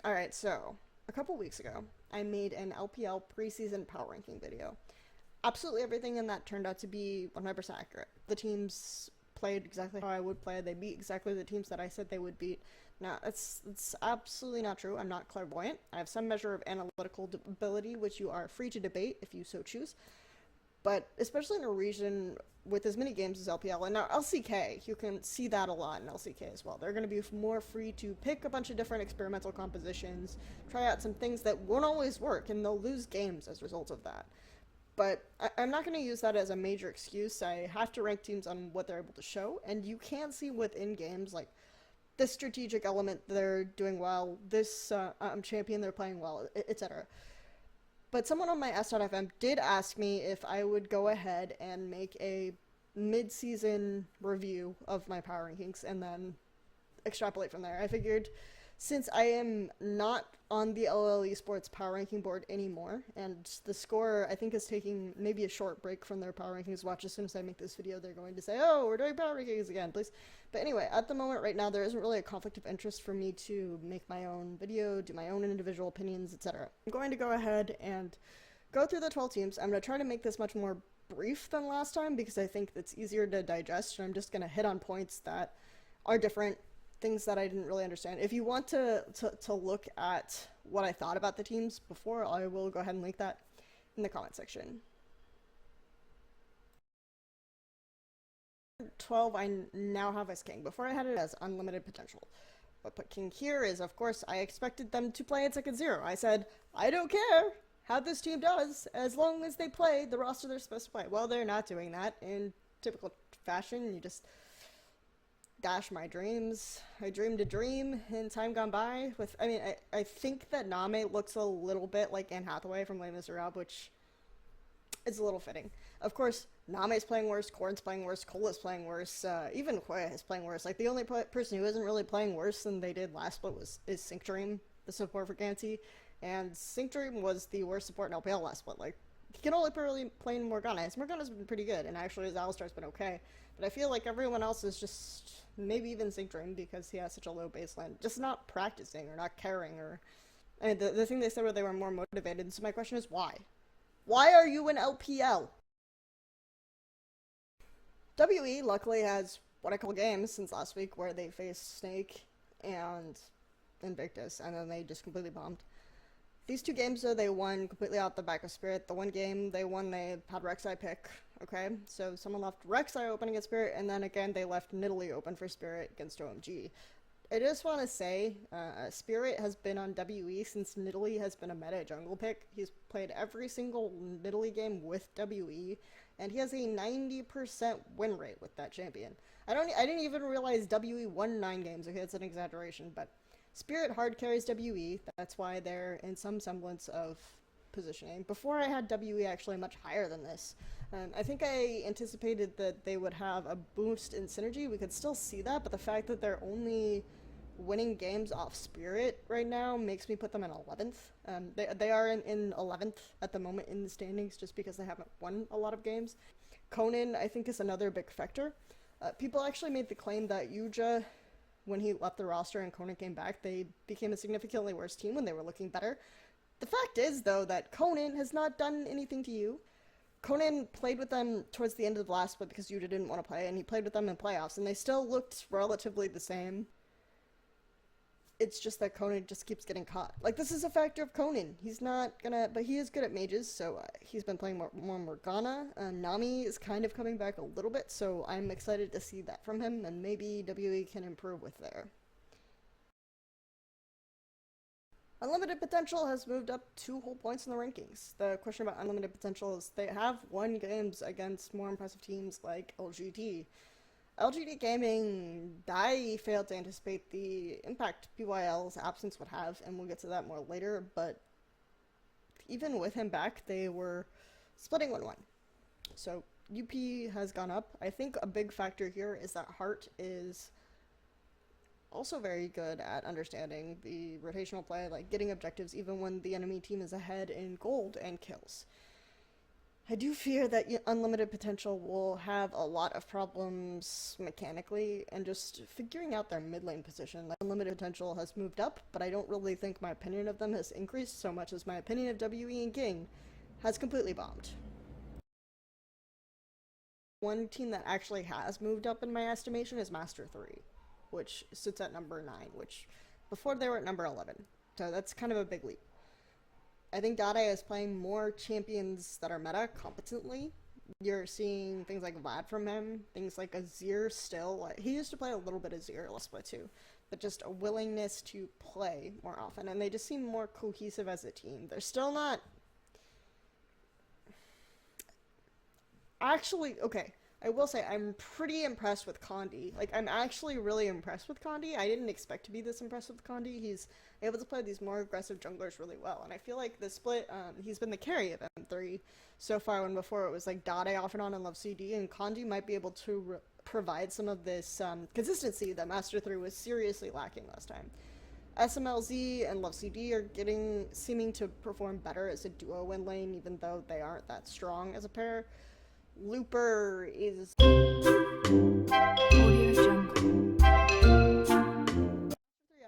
Alright, so a couple weeks ago, I made an LPL preseason power ranking video. Absolutely everything in that turned out to be 100% accurate. The teams played exactly how I would play, they beat exactly the teams that I said they would beat. Now, it's absolutely not true. I'm not clairvoyant. I have some measure of analytical ability, which you are free to debate if you so choose. But especially in a region with as many games as LPL, and now LCK, you can see that a lot in LCK as well. They're going to be more free to pick a bunch of different experimental compositions, try out some things that won't always work, and they'll lose games as a result of that. But I'm not going to use that as a major excuse. I have to rank teams on what they're able to show, and you can see within games, like, this strategic element they're doing well, this champion they're playing well, etc. But someone on my S.fm did ask me if I would go ahead and make a mid-season review of my power rankings and then extrapolate from there. I figured since I am not on the LL Esports power ranking board anymore, and the score I think is taking maybe a short break from their power rankings watch. As soon as I make this video, they're going to say, oh, we're doing power rankings again, please. But anyway, at the moment right now, there isn't really a conflict of interest for me to make my own video, do my own individual opinions, etc. I'm going to go ahead and go through the 12 teams. I'm going to try to make this much more brief than last time because I think it's easier to digest, and I'm just going to hit on points that are different, things that I didn't really understand. If you want to look at what I thought about the teams before, I will go ahead and link that in the comment section. 12 I now have as king. Before I had it as unlimited potential. What put king here is, of course, I expected them to play at second zero. I said, I don't care how this team does as long as they play the roster they're supposed to play. Well, they're not doing that in typical fashion. You just dash my dreams. I dreamed a dream in time gone by. I think that Name looks a little bit like Anne Hathaway from Les Miserables, which is a little fitting. Of course, Name's playing worse, Korn's playing worse, Cola's playing worse, even Huya is playing worse. Like, the only person who isn't really playing worse than they did last split is Sync Dream, the support for Ganti, and Sync Dream was the worst support in LPL last split. Like, he can only really play Morgana. His Morgana's been pretty good, and actually his Alistar's been okay. But I feel like everyone else is just, maybe even Sync Dream, because he has such a low baseline, just not practicing or not caring, or... I mean, the thing they said where they were more motivated, so my question is why? Why are you in LPL? WE luckily has what I call games since last week where they faced Snake and Invictus, and then they just completely bombed. These two games, though, they won completely out the back of Spirit. The one game they won, they had Rek'Sai pick, okay? So someone left Rek'Sai open against Spirit, and then again they left Nidalee open for Spirit against OMG. I just want to say, Spirit has been on WE since Nidalee has been a meta jungle pick. He's played every single Nidalee game with WE, and he has a 90% win rate with that champion. I didn't even realize WE won 9 games. Okay, that's an exaggeration, but Spirit hard carries WE. That's why they're in some semblance of positioning. Before, I had WE actually much higher than this. I think I anticipated that they would have a boost in synergy. We could still see that, but the fact that they're only winning games off Spirit right now makes me put them in 11th. They are in 11th at the moment in the standings just because they haven't won a lot of games. Conan, I think, is another big factor. People actually made the claim that Yuja, when he left the roster and Conan came back, they became a significantly worse team when they were looking better. The fact is, though, that Conan has not done anything to you. Conan played with them towards the end of the last split because Yuja didn't want to play, and he played with them in playoffs, and they still looked relatively the same. It's just that Conan just keeps getting caught. Like, this is a factor of Conan. He's not gonna... But he is good at mages, so he's been playing more Morgana. Nami is kind of coming back a little bit, so I'm excited to see that from him, and maybe WE can improve with there. Unlimited Potential has moved up 2 whole points in the rankings. The question about Unlimited Potential is they have won games against more impressive teams like LGD. LGD Gaming, I failed to anticipate the impact BYL's absence would have, and we'll get to that more later, but even with him back, they were splitting 1-1. So UP has gone up. I think a big factor here is that Hart is also very good at understanding the rotational play, like getting objectives even when the enemy team is ahead in gold and kills. I do fear that Unlimited Potential will have a lot of problems mechanically and just figuring out their mid lane position. Like, Unlimited Potential has moved up, but I don't really think my opinion of them has increased so much as my opinion of WE and King has completely bombed. One team that actually has moved up in my estimation is Master 3, which sits at number 9, which before they were at number 11. So that's kind of a big leap. I think Dade is playing more champions that are meta competently. You're seeing things like Vlad from him, things like Azir still. He used to play a little bit of Azir last split too, but just a willingness to play more often, and they just seem more cohesive as a team. They're still not actually okay. I will say I'm pretty impressed with Condi. Like, I'm actually really impressed with Condi. I didn't expect to be this impressed with Condi. He's able to play these more aggressive junglers really well, and I feel like this split, he's been the carry of M3 so far, when before it was like Dade off and on and Love CD, and Condi might be able to provide some of this consistency that Master 3 was seriously lacking last time. SMLZ and Love CD are seeming to perform better as a duo in lane, even though they aren't that strong as a pair. Looper is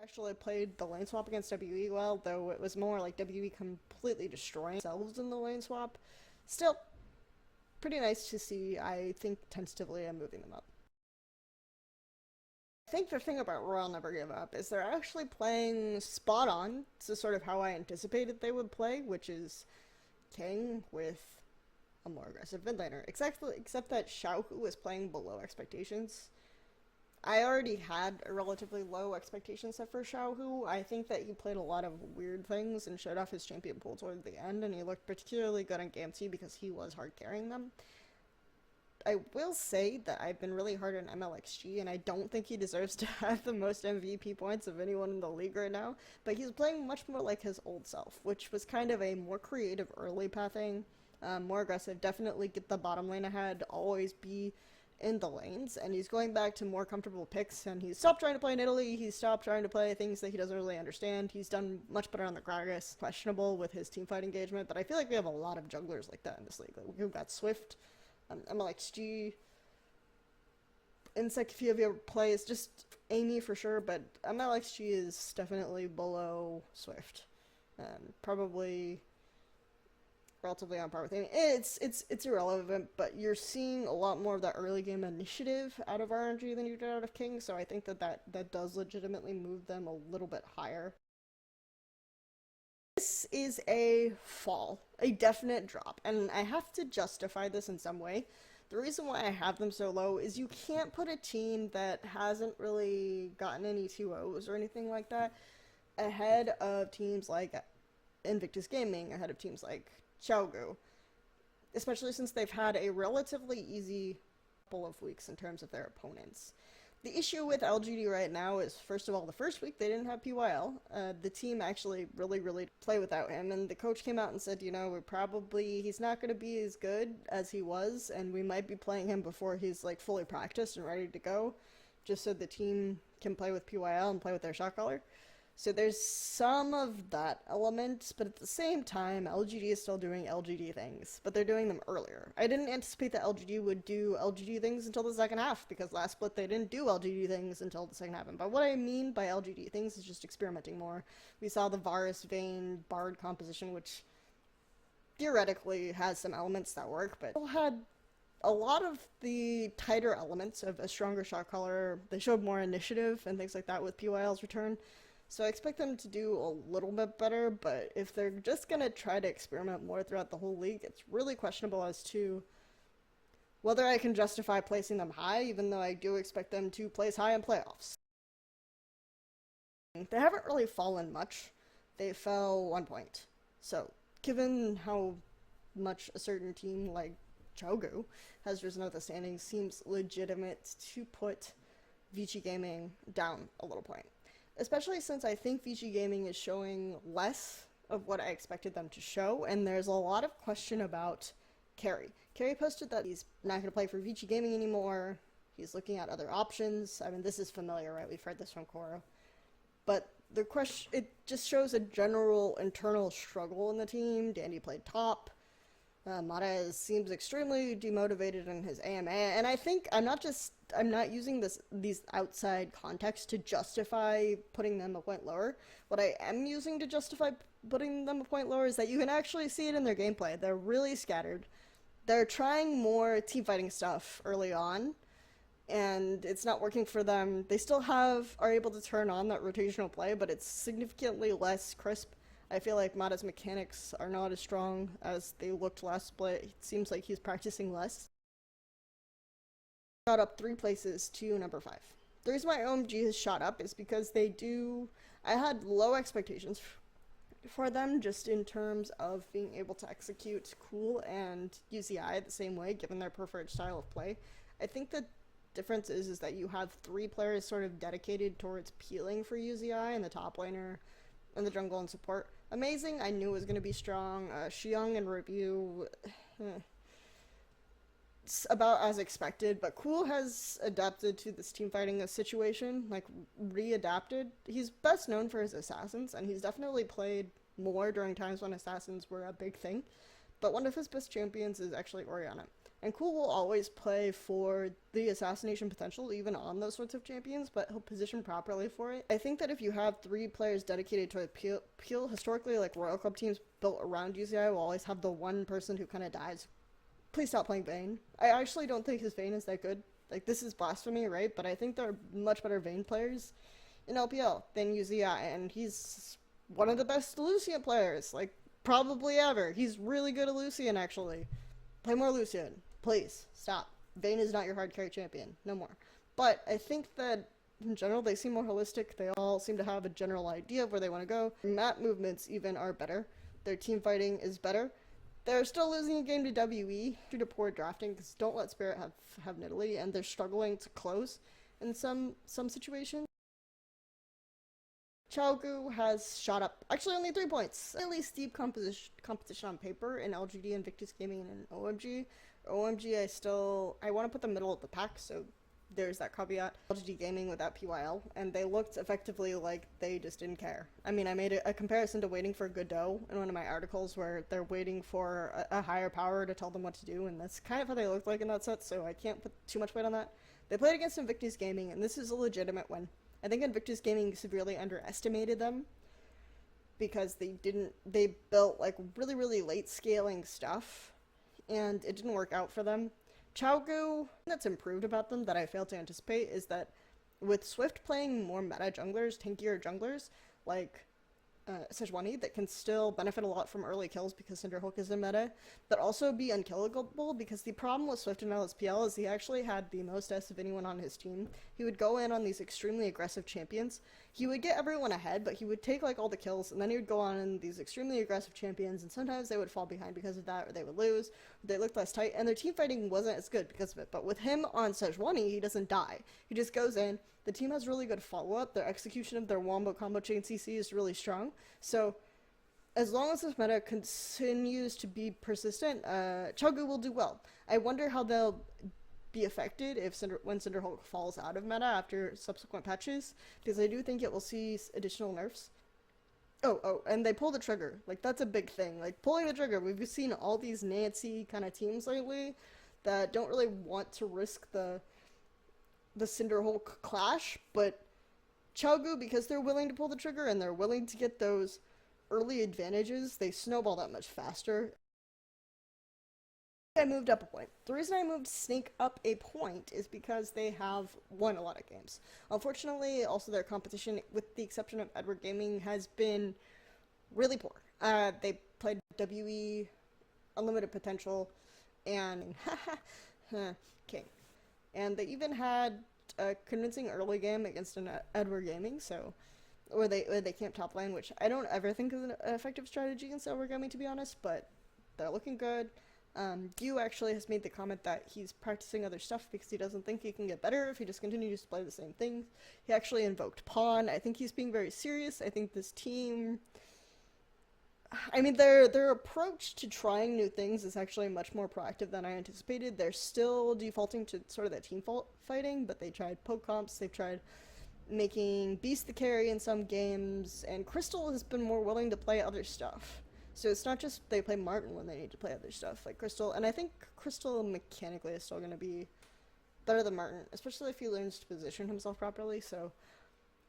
actually played the lane swap against WE well, though it was more like WE completely destroying themselves in the lane swap. Still, pretty nice to see. I think tentatively I'm moving them up. I think the thing about Royal Never Give Up is they're actually playing spot on to sort of how I anticipated they would play, which is King with a more aggressive mid laner. Except that Qiao Gu was playing below expectations. I already had a relatively low expectation set for Qiao Gu. I think that he played a lot of weird things and showed off his champion pool toward the end, and he looked particularly good on Gamty because he was hard carrying them. I will say that I've been really hard on MLXG, and I don't think he deserves to have the most MVP points of anyone in the league right now, but he's playing much more like his old self, which was kind of a more creative early pathing. More aggressive, definitely get the bottom lane ahead, always be in the lanes, and he's going back to more comfortable picks, and he's stopped trying to play in Italy, he's stopped trying to play things that he doesn't really understand. He's done much better on the Gragas, questionable with his teamfight engagement, but I feel like we have a lot of jugglers like that in this league. Like, we've got Swift, MLXG, Insect if you ever plays, just Amy for sure, but MLXG is definitely below Swift. Probably relatively on par with Amy. It's irrelevant, but you're seeing a lot more of that early game initiative out of RNG than you did out of King, so I think that does legitimately move them a little bit higher. This is a fall, a definite drop, and I have to justify this in some way. The reason why I have them so low is you can't put a team that hasn't really gotten any 2-0s or anything like that ahead of teams like Invictus Gaming, ahead of teams like Qiao Gu, especially since they've had a relatively easy couple of weeks in terms of their opponents. The issue with LGD right now is, first of all, the first week they didn't have PYL. The team actually really play without him, and the coach came out and said, you know, he's not going to be as good as he was, and we might be playing him before he's like fully practiced and ready to go, just so the team can play with PYL and play with their shot caller. So there's some of that element, but at the same time, LGD is still doing LGD things, but they're doing them earlier. I didn't anticipate that LGD would do LGD things until the second half, because last split they didn't do LGD things until the second half. But what I mean by LGD things is just experimenting more. We saw the Varus Vayne Bard composition, which theoretically has some elements that work, but still had a lot of the tighter elements of a stronger shot caller. They showed more initiative and things like that with PYL's return. So I expect them to do a little bit better, but if they're just going to try to experiment more throughout the whole league, it's really questionable as to whether I can justify placing them high, even though I do expect them to place high in playoffs. They haven't really fallen much. They fell 1 point. So, given how much a certain team like Qiao Gu has risen up the standings, seems legitimate to put Vici Gaming down a little point. Especially since I think Vici Gaming is showing less of what I expected them to show, and there's a lot of question about Carry. Carry posted that he's not going to play for Vici Gaming anymore, he's looking at other options. I mean, this is familiar, right? We've heard this from Koro. But the question, it just shows a general internal struggle in the team. Dandy played top. Seems extremely demotivated in his AMA, and I think I'm not using these outside contexts to justify putting them a point lower. What I am using to justify putting them a point lower is that you can actually see it in their gameplay. They're really scattered. They're trying more team fighting stuff early on, and it's not working for them. They still are able to turn on that rotational play, but it's significantly less crisp. I feel like Mata's mechanics are not as strong as they looked last split. It seems like he's practicing less. Got up 3 places to number 5. The reason why OMG has shot up is because I had low expectations for them just in terms of being able to execute cool and use the eye the same way given their preferred style of play. I think the difference is that you have 3 players sort of dedicated towards peeling for UZI and the top laner and the jungle and support. Amazing, I knew it was going to be strong. Xiang and Review, it's about as expected, but Cool has adapted to this team fighting situation, like readapted. He's best known for his assassins, and he's definitely played more during times when assassins were a big thing, but one of his best champions is actually Orianna. And Cool will always play for the assassination potential, even on those sorts of champions, but he'll position properly for it. I think that if you have 3 players dedicated to peel, historically, like Royal Club teams built around UZI will always have the one person who kind of dies. Please stop playing Vayne. I actually don't think his Vayne is that good. Like, this is blasphemy, right? But I think there are much better Vayne players in LPL than UZI, and he's one of the best Lucian players, like, probably ever. He's really good at Lucian, actually. Play more Lucian. Please, stop. Vayne is not your hard carry champion. No more. But I think that, in general, they seem more holistic. They all seem to have a general idea of where they want to go. Map movements, even, are better. Their team fighting is better. They're still losing a game to WE due to poor drafting, because don't let Spirit have Nidalee, and they're struggling to close in some situations. Qiao Gu has shot up, actually only 3 points. Really steep competition on paper in LGD, Invictus Gaming, and OMG. I want to put the middle of the pack, so there's that caveat. LGD Gaming without PYL, and they looked effectively like they just didn't care. I mean, I made a comparison to waiting for Godot in one of my articles where they're waiting for a higher power to tell them what to do, and that's kind of how they looked like in that set, so I can't put too much weight on that. They played against Invictus Gaming, and this is a legitimate win. I think Invictus Gaming severely underestimated them because they built like really late scaling stuff, and it didn't work out for them. Qiao Gu, that's improved about them that I failed to anticipate is that with Swift playing more meta junglers, tankier junglers, like Sejuani, that can still benefit a lot from early kills because Cinderhulk is in meta, but also be unkillable because the problem with Swift in LSPL is he actually had the most S of anyone on his team. He would go in on these extremely aggressive champions. He would get everyone ahead, but he would take like all the kills, and then he would go on in these extremely aggressive champions, and sometimes they would fall behind because of that, or they would lose, or they looked less tight, and their team fighting wasn't as good because of it. But with him on Sejuani, he doesn't die. He just goes in. The team has really good follow-up. Their execution of their wombo combo chain CC is really strong. So as long as this meta continues to be persistent, Qiao Gu will do well. I wonder how they'll be affected when Cinderhulk falls out of meta after subsequent patches, because I do think it will see additional nerfs. Oh, and they pull the trigger. Like, that's a big thing. Like, pulling the trigger. We've seen all these Nancy kind of teams lately that don't really want to risk the Cinderhulk clash, but Qiao Gu, because they're willing to pull the trigger and they're willing to get those early advantages, they snowball that much faster. I moved up a point. The reason I moved Snake up a point is because they have won a lot of games. Unfortunately, also their competition, with the exception of Edward Gaming, has been really poor. They played WE, Unlimited Potential, and King. And they even had a convincing early game against an Edward Gaming, where they camp top lane, which I don't ever think is an effective strategy against Edward Gaming, to be honest, but they're looking good. Gu actually has made the comment that he's practicing other stuff because he doesn't think he can get better if he just continues to play the same thing. He actually invoked Pawn. I think he's being very serious. I think this team... I mean, their approach to trying new things is actually much more proactive than I anticipated. They're still defaulting to sort of that team fighting, but they tried poke comps, they've tried making Beast the carry in some games, and Crystal has been more willing to play other stuff. So it's not just they play Martin when they need to play other stuff like Crystal, and I think Crystal mechanically is still going to be better than Martin, especially if he learns to position himself properly. So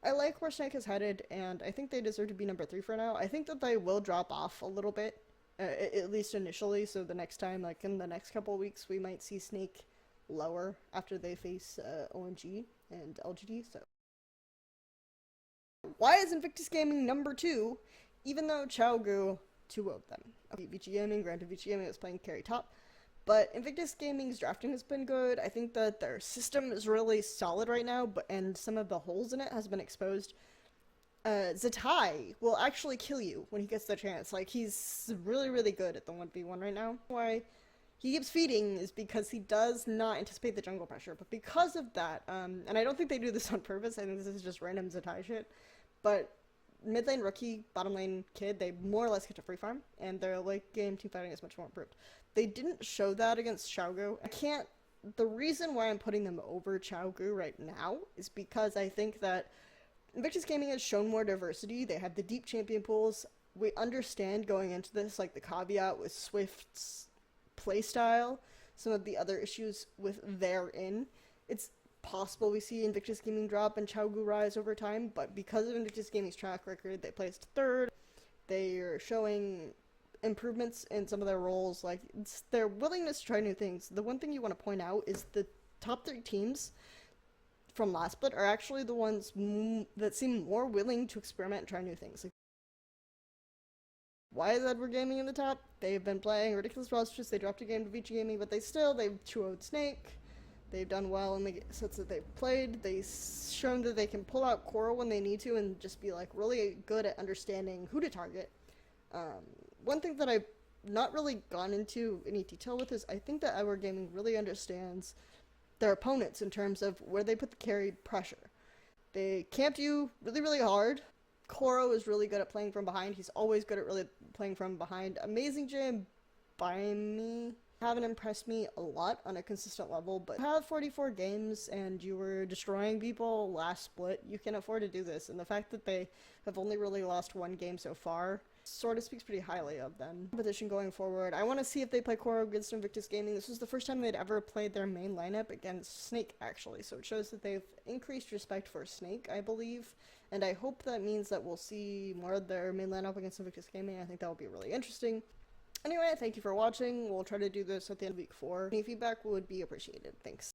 I like where Snake is headed, and I think they deserve to be number 3 for now. I think that they will drop off a little bit, at least initially, so the next time, like in the next couple of weeks, we might see Snake lower after they face OMG and LGD. So why is Invictus Gaming number 2, even though Qiao Gu 2-0'd them? Okay, Vici Gaming, granted Vici Gaming was playing carry top, but Invictus Gaming's drafting has been good. I think that their system is really solid right now, and some of the holes in it has been exposed. Zatai will actually kill you when he gets the chance. Like, he's really, really good at the 1v1 right now. Why he keeps feeding is because he does not anticipate the jungle pressure. But because of that, and I don't think they do this on purpose, I think this is just random Zatai shit, but mid lane rookie, bottom lane kid, they more or less get to free farm, and their late game team fighting is much more improved. They didn't show that against Qiao Gu. The reason why I'm putting them over Qiao Gu right now is because I think that Invictus Gaming has shown more diversity. They have the deep champion pools. We understand going into this, like the caveat with Swift's playstyle, some of the other issues with therein. It's possible we see Invictus Gaming drop and Qiao Gu rise over time, but because of Invictus Gaming's track record, they placed 3rd. They are showing improvements in some of their roles, like it's their willingness to try new things. The one thing you want to point out is the top 3 teams from last split are actually the ones that seem more willing to experiment and try new things. Like, why is Edward Gaming in the top? They've been playing ridiculous rosters. They dropped a game to Vici Gaming, but they've 2-0'd Snake. They've done well in the sets that they've played. They've shown that they can pull out Coral when they need to and just be like really good at understanding who to target. One thing that I've not really gone into any detail with is I think that Edward Gaming really understands their opponents in terms of where they put the carry pressure. They camped you really, really hard. Koro is really good at playing from behind. He's always good at really playing from behind. Amazing Jam by me haven't impressed me a lot on a consistent level, but have 44 games and you were destroying people last split, you can afford to do this. And the fact that they have only really lost 1 game so far sort of speaks pretty highly of them. Competition going forward, I want to see if they play Koro against Invictus Gaming. This was the first time they'd ever played their main lineup against Snake, actually, so it shows that they've increased respect for Snake, I believe, and I hope that means that we'll see more of their main lineup against Invictus Gaming. I think that will be really interesting. Anyway, thank you for watching. We'll try to do this at the end of week 4. Any feedback would be appreciated. Thanks.